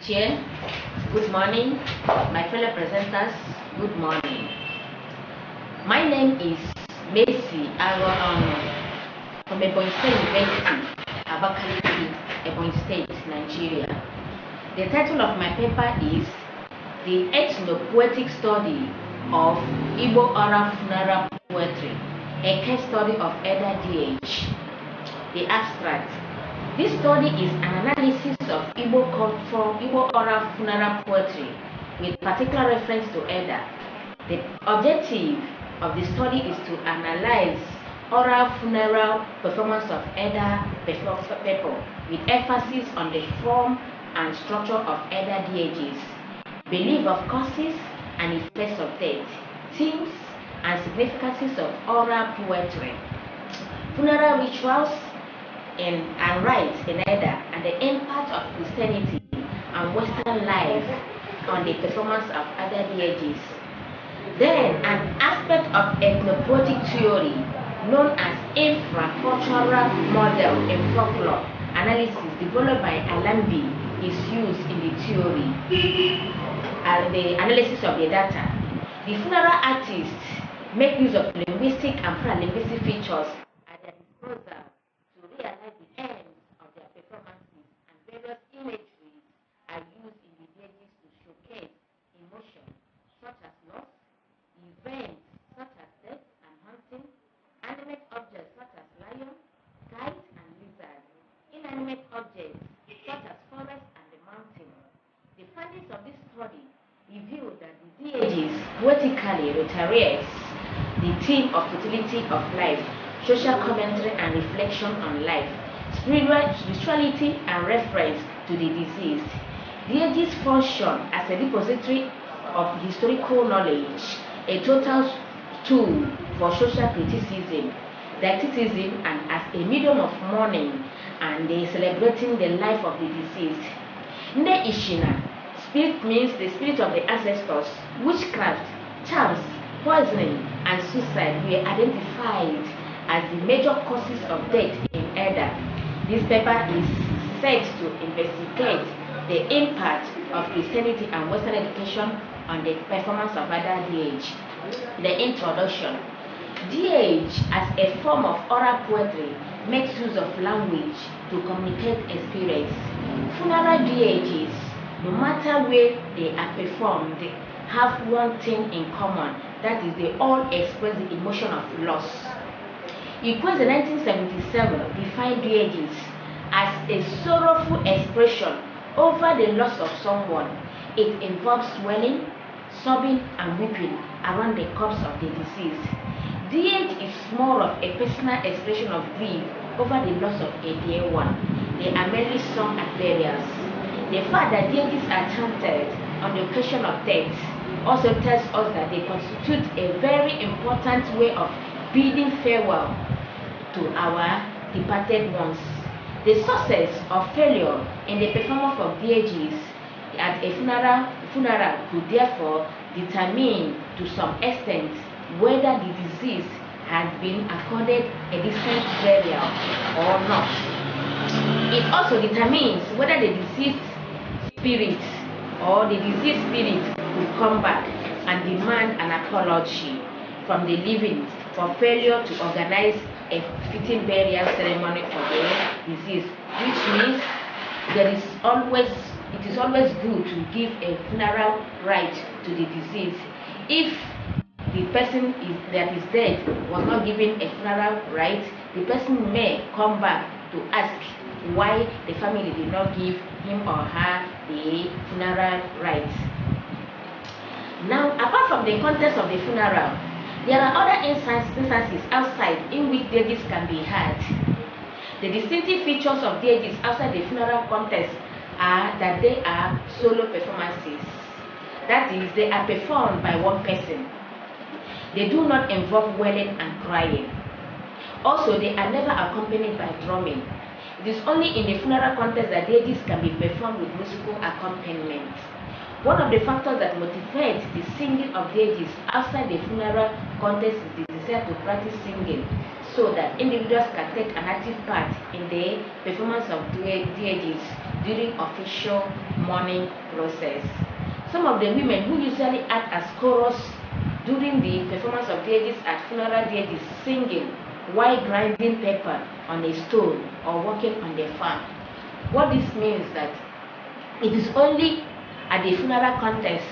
Chair, good morning. My fellow presenters, good morning. My name is Macy from Ebonyi State University, Abakaliki, Ebonyi State, Nigeria. The title of my paper is The Ethnopoetic Study of Igbo Oral Funeral Poetry, a case study of Edda Dirge. The abstract. This study is an analysis of Igbo oral funeral poetry with particular reference to Edda. The objective of the study is to analyze oral funeral performance of Edda people with emphasis on the form and structure of Edda Dirges, belief of causes and effects of death, themes and significances of oral poetry, funeral rituals and rites in Edda, and the impact of Christianity and Western life on the performance of Edda Dirges. Then, an aspect of ethnopoetic theory known as infracultural model in folklore analysis developed by Alembi is used in the theory and the analysis of the data. The funeral artists make use of linguistic and paralinguistic features at their disposal to realize the aims of their performances, and various imageries are used in the Dirges to showcase emotions such as loss, events such as death and hunting, animate objects such as lion, kite and lizard, inanimate objects such as forest and the mountain. The findings of this study reveal that the Dirges poetically reiterates the theme of futility of life, social commentary and reflection on life, spirituality and reference to the deceased. Dirges function as a depository of historical knowledge, a total tool for social criticism, didacticism, and as a medium of mourning and celebrating the life of the deceased. Ndiishina, spirit means the spirit of the ancestors. Witchcraft, charms, poisoning, and suicide were identified as the major causes of death in Edda. This paper is set to investigate the impact of Christianity and Western education on the performance of Edda Dirge. The introduction. Dirge, as a form of oral poetry, makes use of language to communicate experience. Funeral dirges, no matter where they are performed, have one thing in common, that is, they all express the emotion of loss. Equals in 1977 defined dirges as a sorrowful expression over the loss of someone. It involves swelling, sobbing, and weeping around the corpse of the deceased. Dirge is more of a personal expression of grief over the loss of a dear one. They are mainly sung at burials. The fact that dirges are chanted on the occasion of death also tells us that they constitute a very important way of bidding farewell to our departed ones. The success or failure in the performance of dirges at a funeral could therefore determine to some extent whether the deceased has been accorded a decent burial or not. It also determines whether the deceased spirit or the deceased spirit will come back and demand an apology from the living for failure to organize a fitting burial ceremony for the deceased, which means it is always good to give a funeral rite to the deceased. If the person that is dead was not given a funeral rite, the person may come back to ask why the family did not give him or her the funeral rite. Now, apart from the context of the funeral, there are other instances outside in which dirges can be heard. The distinctive features of dirges outside the funeral context are that they are solo performances. That is, they are performed by one person. They do not involve wailing and crying. Also, they are never accompanied by drumming. It is only in the funeral context that dirges can be performed with musical accompaniment. One of the factors that motivates the singing of dirges outside the funeral context is the desire to practice singing, so that individuals can take an active part in the performance of dirges during official mourning process. Some of the women who usually act as chorus during the performance of dirges at funeral dirges, singing while grinding pepper on a stone or working on the farm. What this means that it is only at the funeral contest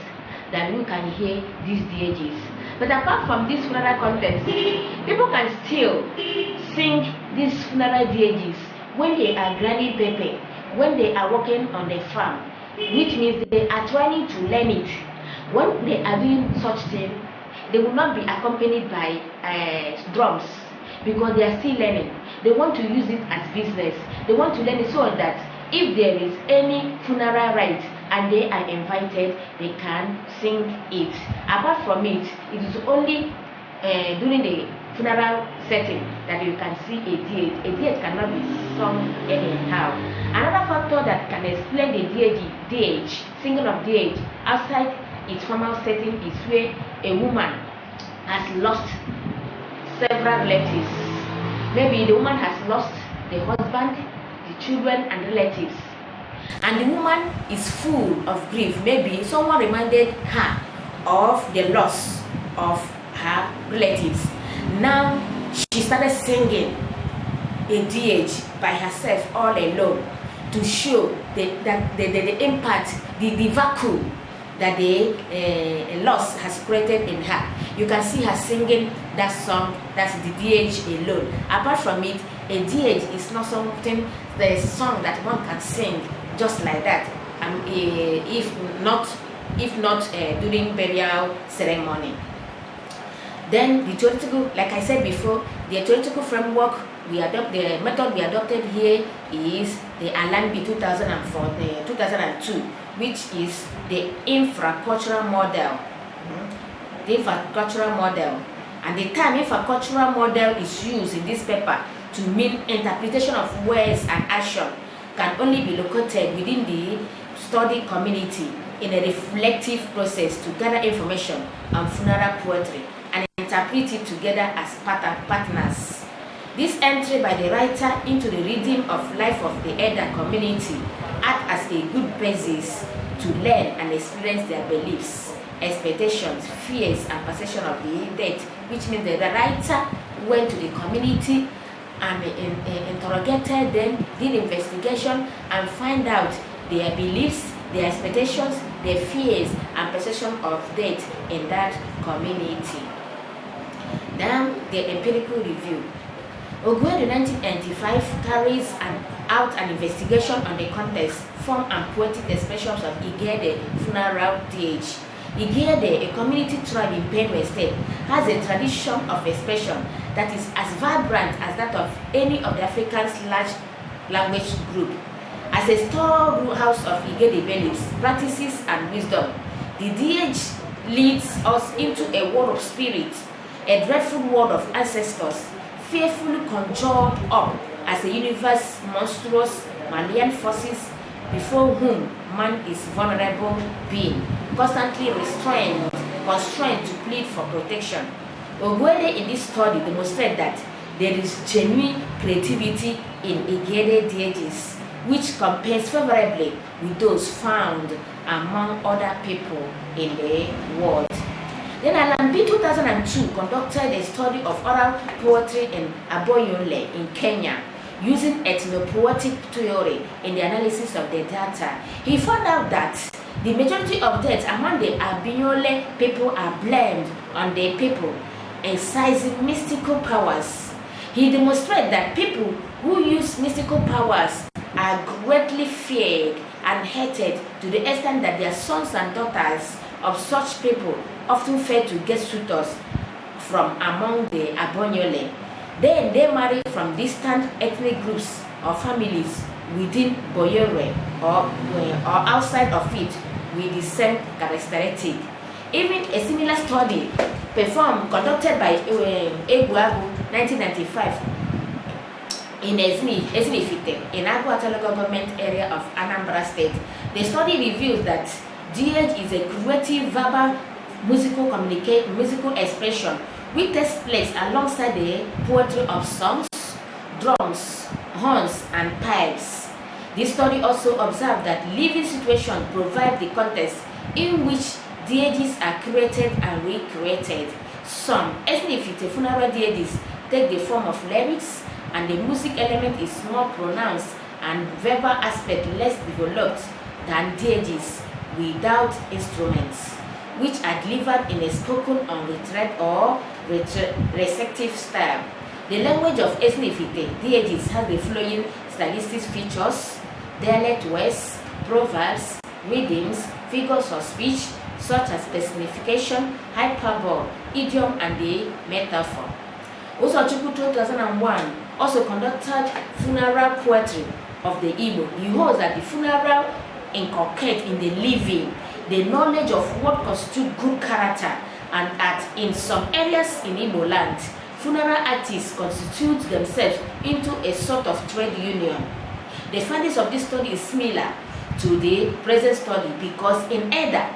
that we can hear these dirges. But apart from this funeral contest, people can still sing these funeral dirges when they are grinding pepper, when they are working on the farm, which means they are trying to learn it. When they are doing such thing, they will not be accompanied by drums, because they are still learning. They want to use it as business. They want to learn it so that if there is any funeral rite and they are invited, they can sing it. Apart from it, it is only during the funeral setting that you can see a dirge. A dirge cannot be sung anyhow. Another factor that can explain the dirge, singing of dirge outside its formal setting is where a woman has lost several relatives. Maybe the woman has lost the husband, the children, and relatives, and the woman is full of grief. Maybe someone reminded her of the loss of her relatives. Now she started singing a dirge by herself, all alone, to show the impact, the vacuum that the loss has created in her. You can see her singing that song, that's the dirge alone. Apart from it, a dirge is not something, the song that one can sing just like that, if not during burial ceremony. Then the theoretical, like I said before, the theoretical framework the method we adopted here is the Alembi 2002, which is the infracultural model. The infracultural model, and the term infracultural model is used in this paper to mean interpretation of words and action can only be located within the study community in a reflective process to gather information on funeral poetry and interpret it together as partners. This entry by the writer into the rhythm of life of the Edda community acts as a good basis to learn and experience their beliefs, expectations, fears, and perception of the dead, which means that the writer went to the community and interrogated them, did investigation, and find out their beliefs, their expectations, their fears, and perception of death in that community. Then the empirical review. Ogwede 1995 carries out an investigation on the context, form, and poetic expressions of Igede funeral dirge. Igede, a community tribe in Benue State, has a tradition of expression that is as vibrant as that of any of the African's large language group. As a storehouse of Igede beliefs, practices, and wisdom, the dirge leads us into a world of spirit, a dreadful world of ancestors, fearfully conjured up as a universe monstrous Malian forces before whom man is vulnerable being, constantly constrained to plead for protection. Ogwede in this study demonstrated that there is genuine creativity in Igede dirges, which compares favorably with those found among other people in the world. Then Alembi 2002 conducted a study of oral poetry in Aboyole in Kenya, using ethnopoetic theory in the analysis of the data. He found out that the majority of deaths among the Aboyole people are blamed on the people, exercising mystical powers. He demonstrated that people who use mystical powers are greatly feared and hated to the extent that their sons and daughters of such people often fail to get suitors from among the Aboyole. Then they marry from distant ethnic groups or families within Boyore or outside of it with the same characteristic. Even a similar study conducted by Igbo 1995 in Ezinifite, in Agwatalo government area of Anambra State. The study reveals that dirge is a creative verbal musical expression which takes place alongside the poetry of songs, drums, horns, and pipes. This study also observed that living situations provide the context in which deities are created and recreated. Some ethnopoetic funeral deities take the form of lyrics, and the music element is more pronounced and verbal aspect less developed than deities without instruments, which are delivered in a spoken unrestrained or receptive style. The language of ethnopoetic deities has the following stylistic features: dialect words, proverbs, rhythms, figures of speech, such as personification, hyperbole, idiom, and the metaphor. Usochukwu 2001 also conducted funeral poetry of the Igbo. He holds that the funeral inculcate in the living the knowledge of what constitutes good character, and that in some areas in Igbo land, funeral artists constitute themselves into a sort of trade union. The findings of this study is similar to the present study because in Edda,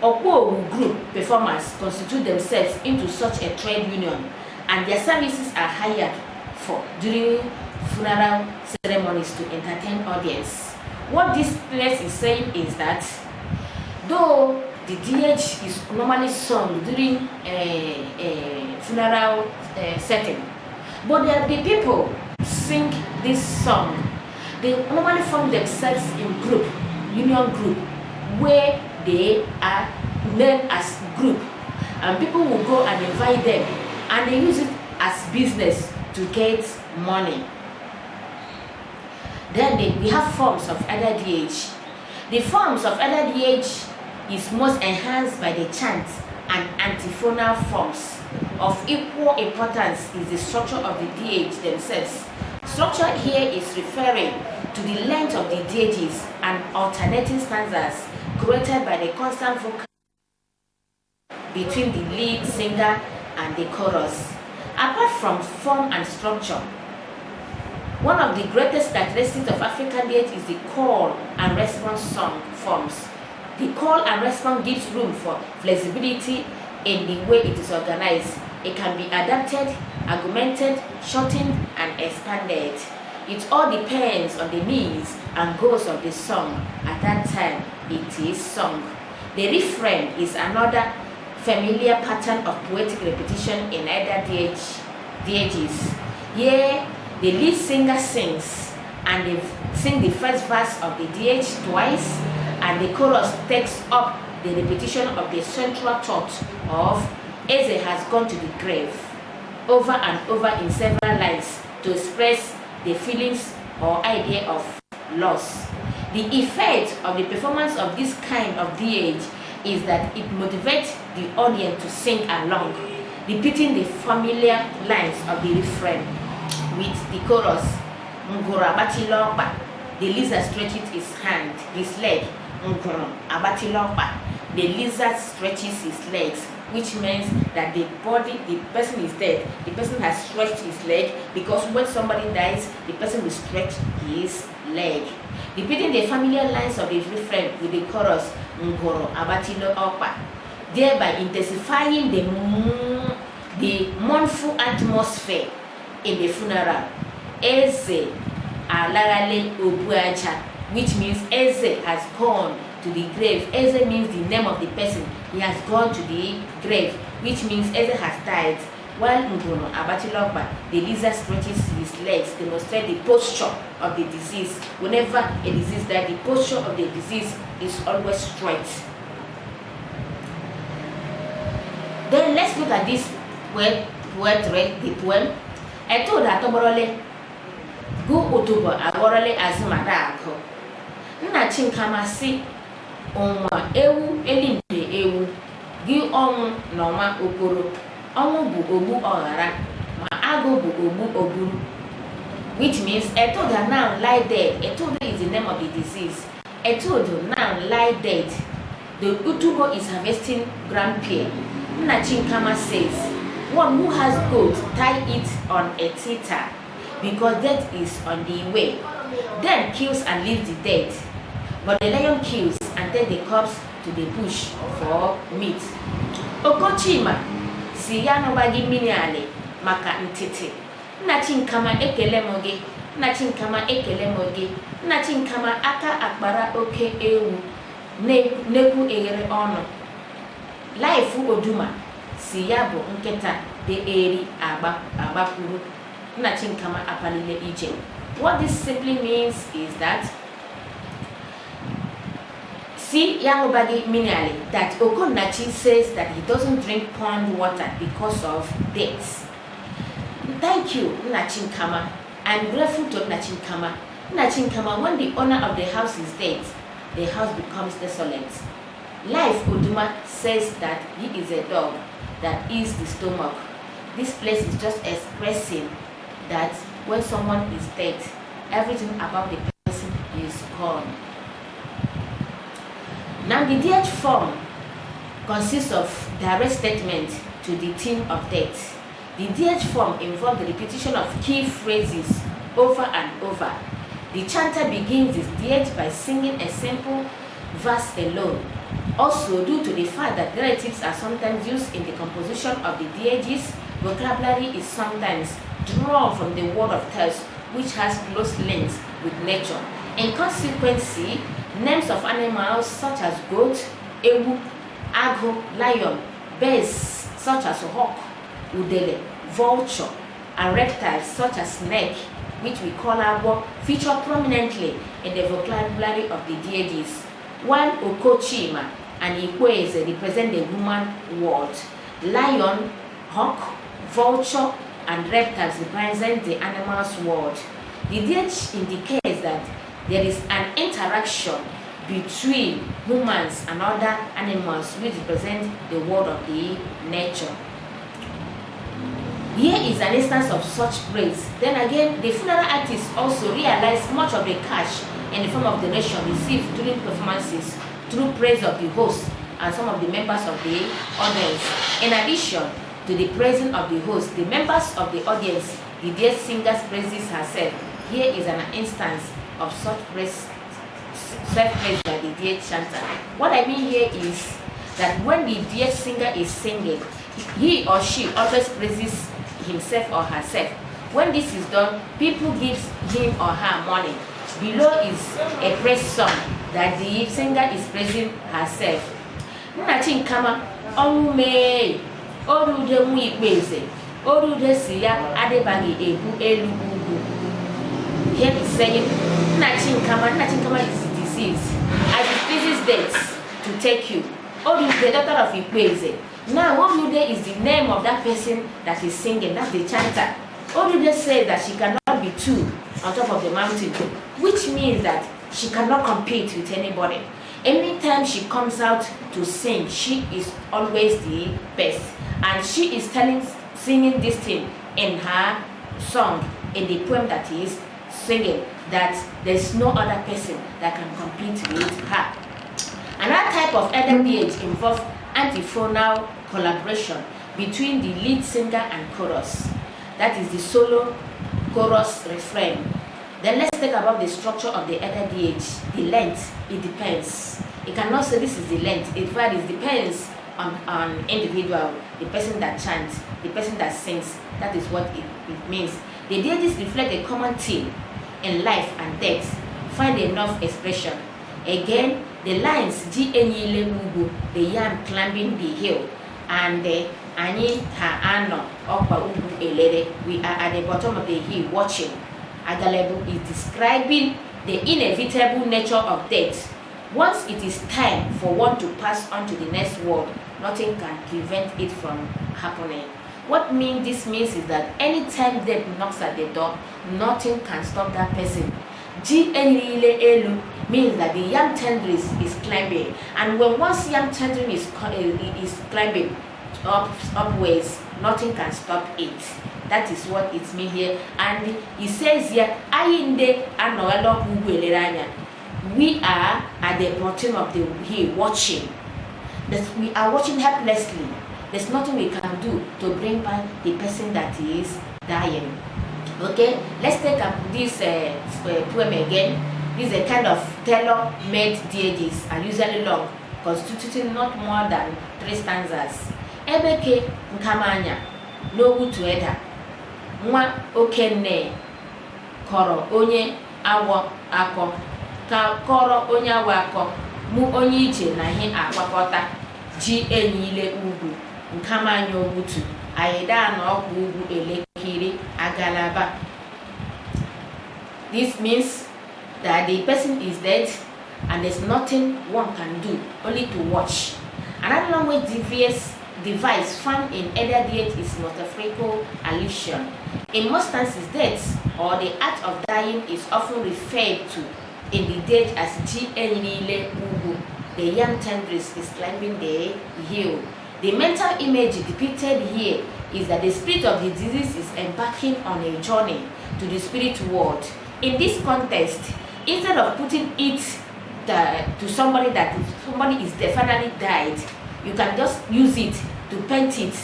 Okwo group performers constitute themselves into such a trade union, and their services are hired for during funeral ceremonies to entertain audience. What this place is saying is that though the Dirge is normally sung during a funeral setting, but there are the people sing this song. They normally form themselves in group, union group, where they are known as group, and people will go and invite them, and they use it as business to get money. Then we have forms of Edda Dirge. The forms of Edda Dirge is most enhanced by the chant and antiphonal forms. Of equal importance is the structure of the Dirge themselves. Structure here is referring to the length of the dirges and alternating stanzas created by the constant vocal between the lead singer and the chorus. Apart from form and structure, one of the greatest characteristics of African dirge is the call and response song forms. The call and response gives room for flexibility in the way it is organized. It can be adapted, augmented, shortened, and expanded. It all depends on the needs and goals of the song at that time it is sung. The refrain is another familiar pattern of poetic repetition in Edda dirges. Here, the lead singer sings, and they sing the first verse of the dirge twice, and the chorus takes up the repetition of the central thought of Eze has gone to the grave over and over in several lines to express the feelings or idea of loss. The effect of the performance of this kind of dirge is that it motivates the audience to sing along, repeating the familiar lines of the refrain with the chorus. Ngoro abatilokpa. The lizard stretches his leg. Ngoro abatilokpa. The lizard stretches his legs, which means that the person is dead. The person has stretched his leg, because when somebody dies, the person will stretch his leg. Repeating the familiar lines of the refrain with the chorus, Ngoro abatilo okpa, thereby intensifying the mournful atmosphere in the funeral. Eze alagale obuacha, which means Eze has gone to the grave. Eze means the name of the person. He has gone to the grave, which means Eze has died. While Ngoro abatilokpa, the lizard stretches his legs, demonstrate the posture of the disease. Whenever a disease dies, the posture of the disease is always straight. Then let's look at this poetry, the poem. Eto da toborole gu otubo agorole azimadako. Nna chinkamasi onwa ewu elimpe ewu gi onwu n'ọnwa okoro. Onwu bu ogbu ọghara, ma agụ bụ ogbu oburu. Which means Etoda now lie dead. Etoda is the name of the disease. Etodo now lie dead. The Utubo is harvesting grand pear. Nna Chinkama says, one who has goat, tie it on a theta, because death is on the way. Then kills and leaves the dead. But the lion kills and takes the corpse to the bush for meat. Okochima, si ya no bagi miniale, maka ntete. Nna Chinkama ekele m gị, Nna Chinkama ekele m gị, Nna Chinkama aka akpara oke ewu nekwu eghere ọnụ. Life Oduma si ya bụ nkịta dị eri agbapụrụ. Nna Chinkama apalile ije. What this simply means is that see Yangobagi Minerally that Okonachi says that he doesn't drink pond water because of dates. Thank you, Nna Chinkama. I'm grateful to Nna Chinkama. Nna Chinkama, when the owner of the house is dead, the house becomes desolate. Life Oduma says that he is a dog that eats the stomach. This place is just expressing that when someone is dead, everything about the person is gone. Now the Dirge form consists of direct statement to the theme of death. The Dirge form involves the repetition of key phrases over and over. The chanter begins his dirge by singing a simple verse alone. Also, due to the fact that relatives are sometimes used in the composition of the dirges, vocabulary is sometimes drawn from the word of tales, which has close links with nature. In consequence, names of animals such as goat, ewu, agho, lion, birds such as hawk, udele, vulture, and reptiles such as snake, which we call agwo, feature prominently in the vocabulary of the deities, while Okochima and Ikweze represent the human world. Lion, hawk, vulture, and reptiles represent the animal's world. The Dirge indicates that there is an interaction between humans and other animals which represent the world of the nature. Here is an instance of such praise. Then again, the funeral artists also realized much of the cash in the form of donation received during performances through praise of the host and some of the members of the audience. In addition to the praising of the host, the members of the audience, the Dirge singer's praises herself. Here is an instance of such praise, self-praise by the Dirge chanter. What I mean here is that when the Dirge singer is singing, he or she always praises himself or herself. When this is done, people give him or her money. Below is a praise song that the singer is praising herself. Nna Chinkama, Omume, Orude Muikweze, Orude Siya Adebagi Ebu Elu Ugu. Here is saying, Nna Chinkama is deceased. As it pleases death to take you. Orude, the daughter of Ikweze. Now, Orude is the name of that person that is singing, that's the chanter. Orude says that she cannot be two on top of the mountain, which means that she cannot compete with anybody. Anytime she comes out to sing, she is always the best. And she is singing this thing in her song, in the poem that he is singing, that there's no other person that can compete with her. Another type of Edda Dirge involves antiphonal collaboration between the lead singer and chorus. That is the solo, chorus, refrain. Then let's talk about the structure of the Edda Dirge. The length, it depends. You cannot say this is the length. It varies, depends on individual, the person that chants, the person that sings. That is what it means. The dirges reflect a common theme in life and death. Find enough expression. Again, the lines Ji Enyile Ugu, the yam climbing the hill, and Ani Ha Ano Okwa Ugu Elere, we are at the bottom of the hill watching. Agalebu is describing the inevitable nature of death. Once it is time for one to pass on to the next world, nothing can prevent it from happening. What this means is that anytime death knocks at the door, nothing can stop that person. Ji Enyile Elu means that the young tendrils is climbing, and when once young tendril is climbing upwards, nothing can stop it. That is what it means here. And it says here, we are at the bottom of the hill watching. That we are watching helplessly. There's nothing we can do to bring back the person that is dying. Okay, let's take up this poem again. This is a kind of tailor-made dirges, are usually long, constituting not more than 3 stanzas. Ebeke Nkamanya, Nogu to Edda. nwa okenne kọrọ onye awọ akọ ka kọrọ onye awọ akọ mụ onye iche na ihe akwakọta ji enyile ugwu nkamanya ogbutu ayida na ọkwa ugwu elekere agalaba. This means that the person is dead and there's nothing one can do, only to watch. Another language device found in Edda Dirge is metaphorical allusion. In most instances, death or the act of dying is often referred to in the Dirge as Ji Enile Ugu. The young tendrils is climbing the hill. The mental image depicted here is that the spirit of the disease is embarking on a journey to the spirit world. In this context, instead of putting it to somebody that somebody is definitely died, you can just use it to paint it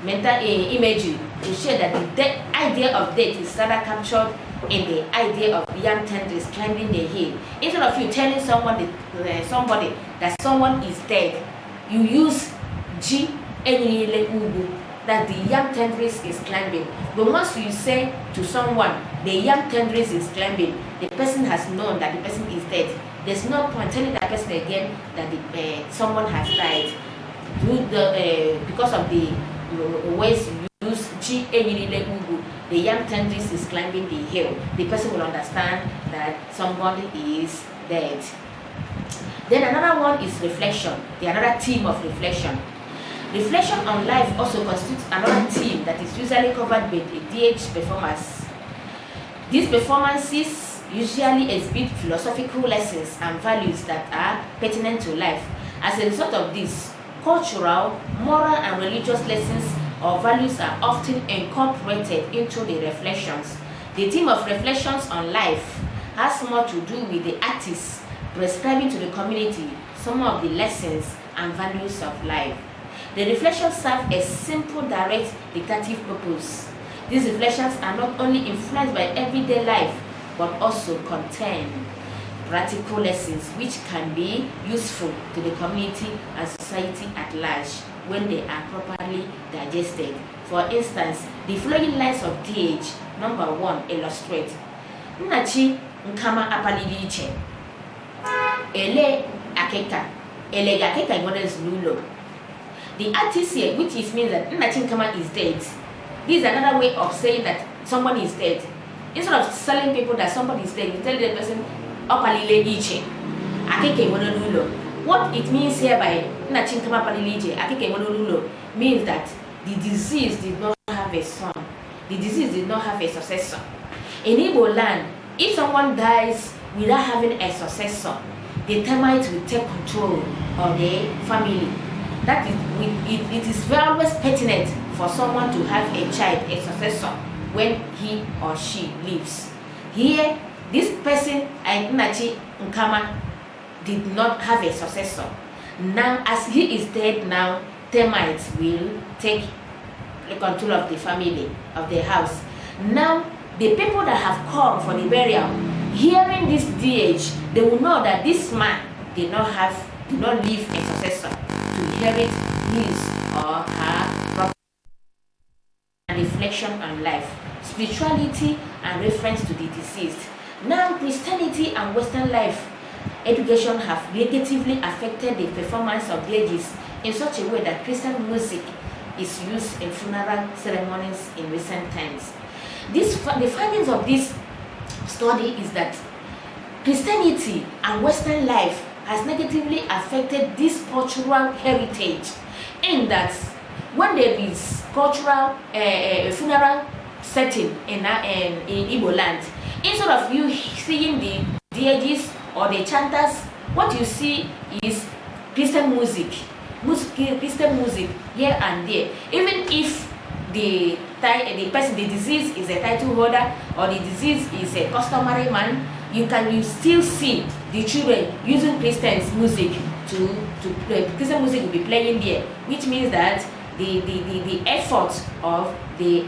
mental imagery to show that the idea of death is rather captured in the idea of young tendrils climbing the hill. Instead of you telling somebody that someone is dead, you use Ji Enile Ugu, that the young tendrils is climbing. But once you say to someone the young tendrils is climbing, the person has known that the person is dead. There's no point telling that person again that someone has died. Because of the ways you use Ji Enile Ugu, the young tendrils is climbing the hill. The person will understand that somebody is dead. Then another one is reflection, another theme of reflection. Reflection on life also constitutes another theme that is usually covered by the Dirge performers. These performances usually exhibit philosophical lessons and values that are pertinent to life. As a result of this, cultural, moral, and religious lessons or values are often incorporated into the reflections. The theme of reflections on life has more to do with the artists prescribing to the community some of the lessons and values of life. The reflections serve a simple, direct, didactic purpose. These reflections are not only influenced by everyday life, but also contain practical lessons which can be useful to the community and society at large when they are properly digested. For instance, the following lines of Dirge, number 1, illustrate. Nnachi nkama apalili iche. Ele akeka. Ele akeka is lulo. The artist here, which means that Nnachi nkama is dead. This is another way of saying that someone is dead. Instead of telling people that somebody is dead, you tell the person apalile iche. Akeke lulo. What it means here by Nnachi nkama apalili iche, akeke lulo, means that the disease did not have a son. The disease did not have a successor. In Igbo land, if someone dies without having a successor, the termites will take control of the family. That is, it is very always pertinent for someone to have a child, a successor, when he or she lives. Here, this person, Nnachi nkama, did not have a successor. Now, as he is dead now, termites will take the control of the family, of the house. Now, the people that have come for the burial, hearing this Dirge, they will know that this man did not leave a successor to inherit his or her property. And reflection on life, spirituality, and reference to the deceased. Now, Christianity and Western life education have negatively affected the performance of Dirges in such a way that Christian music is used in funeral ceremonies in recent times. The findings of this study is that Christianity and Western life has negatively affected this cultural heritage, in that when there is cultural funeral setting in Igbo land, instead of you seeing the Dirges or the chanters, what you see is Christian music here and there. Even if the disease is a title holder or the disease is a customary man, you still see the children using Christian music Christian music will be playing there, which means that the efforts of the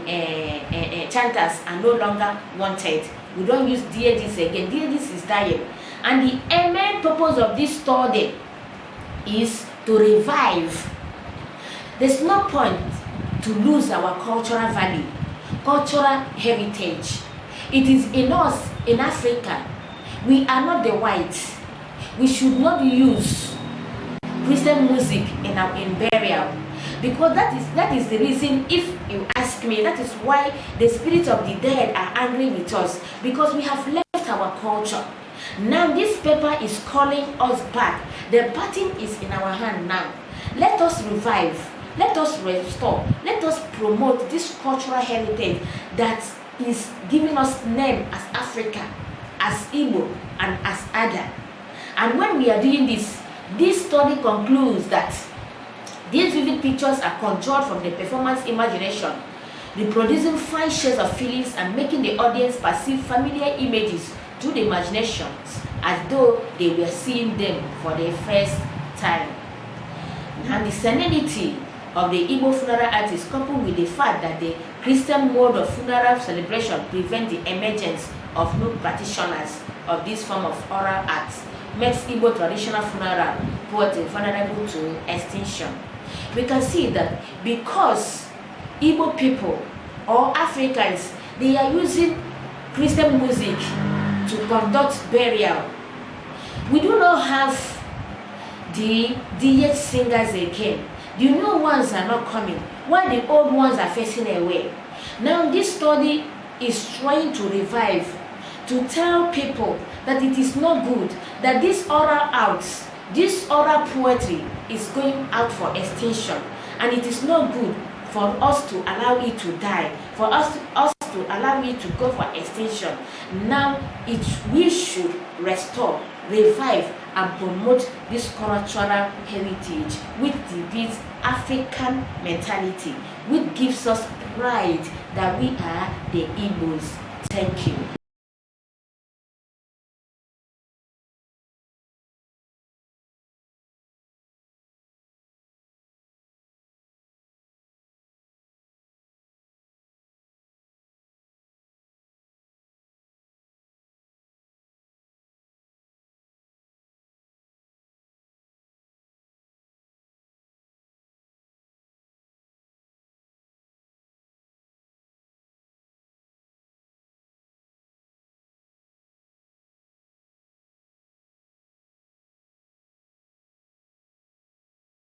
chanters are no longer wanted. We don't use Dirges again. Dirges is dying, and the main purpose of this study is to revive. There's no point to lose our cultural value. cultural heritage. It is in us, in Africa. We are not the whites. We should not use Christian music in burial, because that is the reason. If you ask me, that is why the spirits of the dead are angry with us, because we have left our culture. Now this paper is calling us back. The baton is in our hand now. Let us revive, let us restore, let us promote this cultural heritage that is giving us name as Africa, as Igbo, and as Edda. And when we are doing this study concludes that these vivid pictures are controlled from the performance imagination, reproducing fine shades of feelings and making the audience perceive familiar images through the imaginations as though they were seeing them for the first time. And the serenity of the Igbo funeral art is coupled with the fact that the Christian mode of funeral celebration prevents the emergence of new practitioners of this form of oral art, makes Igbo traditional funeral poetry vulnerable to extinction. We can see that because Igbo people or Africans, they are using Christian music to conduct burial. We do not have the Dirge singers again. The new ones are not coming, while the old ones are facing away. Now this study is trying to revive, to tell people that it is not good, that this oral arts, this oral poetry is going out for extinction, and it is not good for us to allow it to die, for us to allow it to go for extinction. Now we should restore, revive, and promote this cultural heritage which depicts African mentality, which gives us pride that we are the Igbos. Thank you.